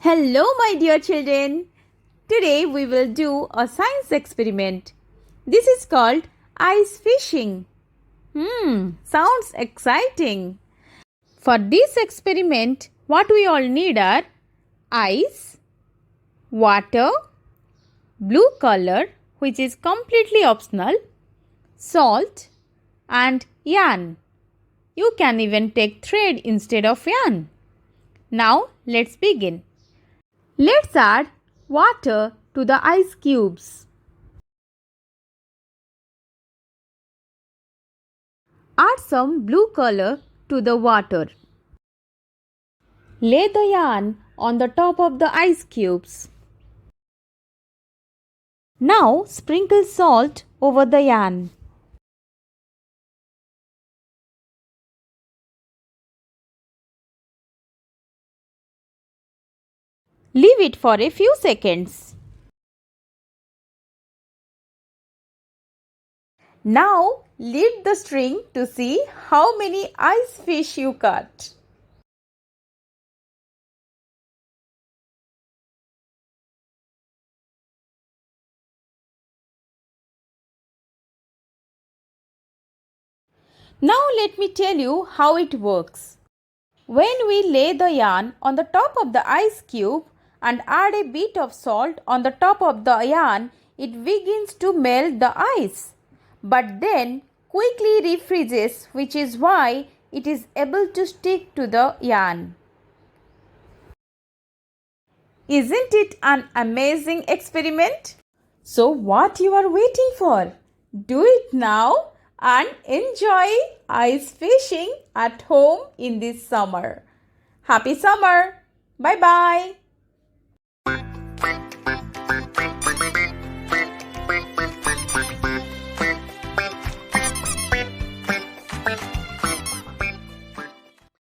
Hello, my dear children. Today we will do a science experiment. This is called ice fishing. Sounds exciting. For this experiment, what we all need are ice, water, blue color, which is completely optional, salt, and yarn. You can even take thread instead of yarn. Now, let's begin. Let's add water to the ice cubes. Add some blue color to the water. Lay the yarn on the top of the ice cubes. Now sprinkle salt over the yarn. Leave it for a few seconds. Now lead the string to see how many ice fish you caught. Now let me tell you how it works. When we lay the yarn on the top of the ice cube and add a bit of salt on the top of the yarn, it begins to melt the ice. But then quickly refreezes, which is why it is able to stick to the yarn. Isn't it an amazing experiment? So what you are waiting for? Do it now and enjoy ice fishing at home in this summer. Happy summer! Bye bye!